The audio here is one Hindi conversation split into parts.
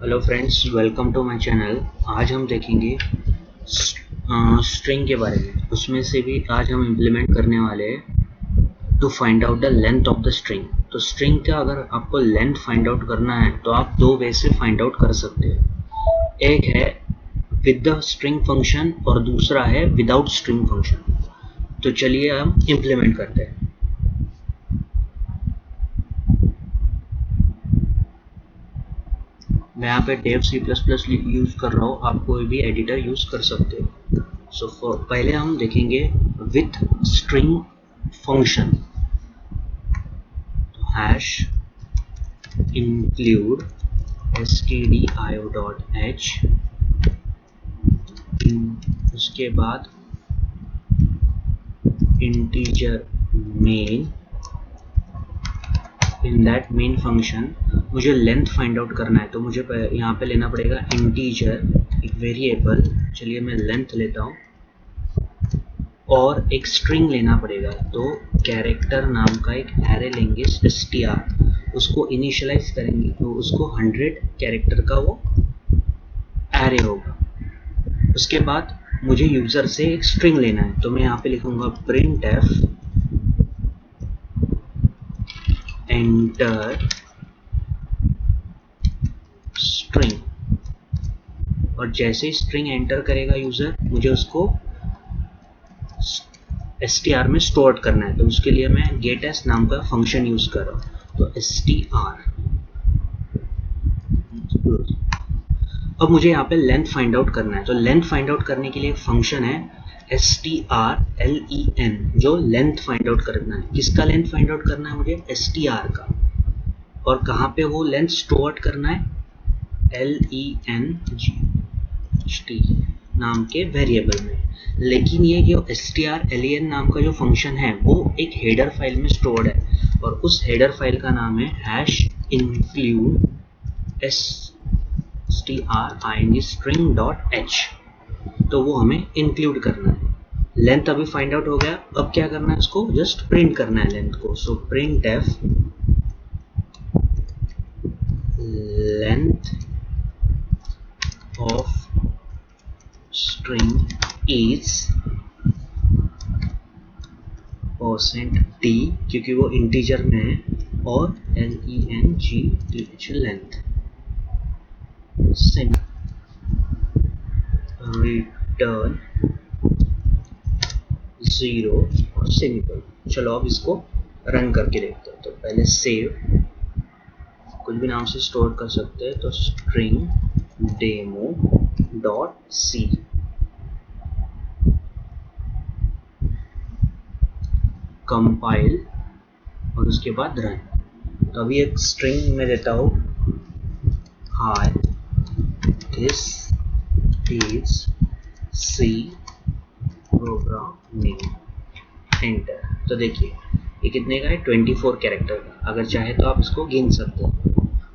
Hello friends, welcome to my channel. आज हम देखेंगे स्ट्रिंग के बारे में। उसमें से भी आज हम इम्प्लीमेंट करने वाले हैं to find out the length of the string. तो स्ट्रिंग का अगर आपको लेंथ फाइंड आउट करना है तो आप दो वे से फाइंड आउट कर सकते हैं। एक है विद द स्ट्रिंग फंक्शन और दूसरा है विदाउट स्ट्रिंग फंक्शन। तो चलिए हम इम्प्लीमेंट करते हैं। मैं यहाँ पे डेव C++ यूज कर रहा हूँ, आप कोई भी एडिटर यूज कर सकते हो। सो पहले हम देखेंगे विथ स्ट्रिंग फंक्शन। तो हैश इंक्लूड stdio.h, उसके बाद integer main. In that main function मुझे लेंथ फाइंड आउट करना है, तो मुझे यहाँ पे लेना पड़ेगा इंटीजर, एक वेरिएबल। चलिए मैं लेंथ लेता हूँ, और एक स्ट्रिंग लेना पड़ेगा। तो कैरेक्टर नाम का एक एरे लेंगे str, उसको इनिशियलाइज करेंगे तो उसको 100 कैरेक्टर का वो एरे होगा। उसके बाद मुझे यूजर से एक स्ट्रिंग लेना है, तो मैं यहाँ पे लिखूंगा printf enter string, और जैसे ही स्ट्रिंग एंटर करेगा यूजर, मुझे उसको str में स्टोर करना है। तो उसके लिए मैं getS नाम का फंक्शन यूज कर रहा हूँ। तो str, अब मुझे यहाँ पे लेंथ फाइंड आउट करना है। तो लेंथ फाइंड आउट करने के लिए फंक्शन है strlen, जो लेंथ फाइंड आउट करना है। किसका लेंथ फाइंड आउट करना है? मुझे str का। और कहाँ पे वो लेंथ स्टोर करना है? len नाम के वेरिएबल में। लेकिन ये जो strlen नाम का जो फंक्शन है वो एक हेडर फाइल में स्टोर्ड है, और उस हेडर फाइल का नाम है हैश इंक्लूड string.h। तो वो हमें इंक्लूड करना है। लेंथ अभी फाइंड आउट हो गया, अब क्या करना है? इसको जस्ट प्रिंट करना है लेंथ को। सो printf length of string is %d, क्योंकि वो इंटीजर में है, और length लेंथ रिटर्न 0 और सेमीकोलन। चलो अब इसको रन करके देखते हैं। तो पहले सेव, कुछ भी नाम से स्टोर कर सकते हैं, तो string demo.c, कंपाइल, और उसके बाद रन। तो अभी एक स्ट्रिंग में देता हूँ, hi this is C program name, enter. तो देखिए ये कितने का है? 24 कैरेक्टर का। अगर चाहे तो आप इसको गिन सकते हो।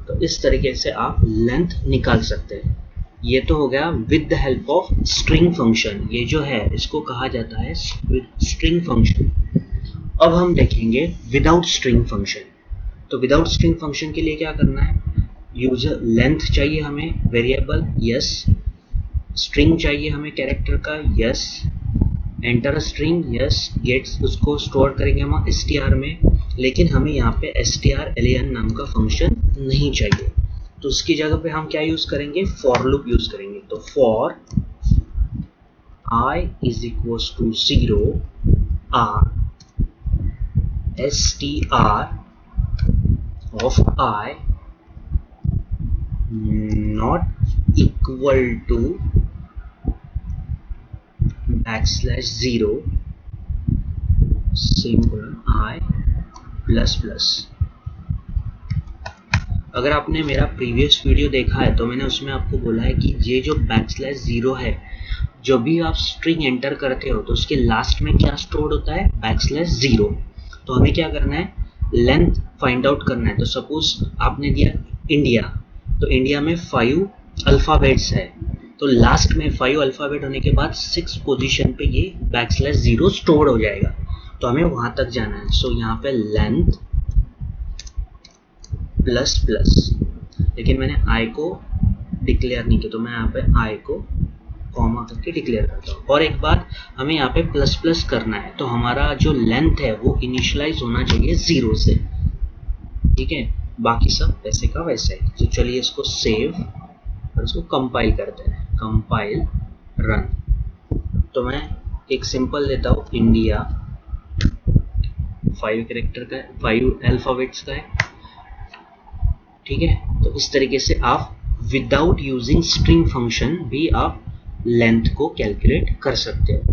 तो इस तरीके से आप लेंथ निकाल सकते हैं। ये तो हो गया with the help of string function. ये जो है इसको कहा जाता है स्ट्रिंग फंक्शन। अब हम देखेंगे विदाउट स्ट्रिंग फंक्शन। तो विदाउट स्ट्रिंग फंक्शन के लिए क्या करना है? यूजर लेंथ चाहिए हमें वेरिएबल, यस। स्ट्रिंग चाहिए हमें कैरेक्टर का, yes. Enter string, yes. Gets, उसको स्टोर करेंगे हम str में, लेकिन हमें यहाँ पे strlen नाम का फंक्शन नहीं चाहिए। तो उसकी जगह पे हम क्या यूज करेंगे? फॉर लूप यूज करेंगे। तो for i is equals to 0 r str of i not equal to \0 semicolon i plus plus. अगर आपने मेरा प्रीवियस वीडियो देखा है तो मैंने उसमें आपको बोला है कि ये जो \0 है, जो भी आप स्ट्रिंग एंटर करते हो तो उसके लास्ट में क्या स्टोर होता है? \0। तो हमें क्या करना है? लेंथ फाइंड आउट करना है। तो सपोज आपने दिया इंडिया, तो इंडिया में 5 अल्फाबेट्स है, तो लास्ट में 5 अल्फाबेट होने के बाद 6 पोजीशन पे ये \0 स्टोर हो जाएगा। तो हमें वहां तक जाना है। सो यहाँ पे लेंथ प्लस प्लस, लेकिन मैंने i को डिक्लेयर नहीं किया, तो मैं यहाँ पे आई को कॉमा करके डिक्लेयर करता हूँ। और एक बात, हमें यहाँ पे प्लस प्लस करना है, तो हमारा जो लेंथ है वो इनिशियलाइज होना चाहिए 0 से, ठीक है। बाकी सब वैसे का वैसे है। तो चलिए इसको सेव और इसको कंपाइल करते हैं, कंपाइल रन। तो मैं एक सिंपल देता हूँ, इंडिया 5 कैरेक्टर का है, 5 अल्फाबेट्स का है, ठीक है। तो इस तरीके से आप विदाउट यूजिंग स्ट्रिंग फंक्शन भी आप लेंथ को कैलकुलेट कर सकते हो।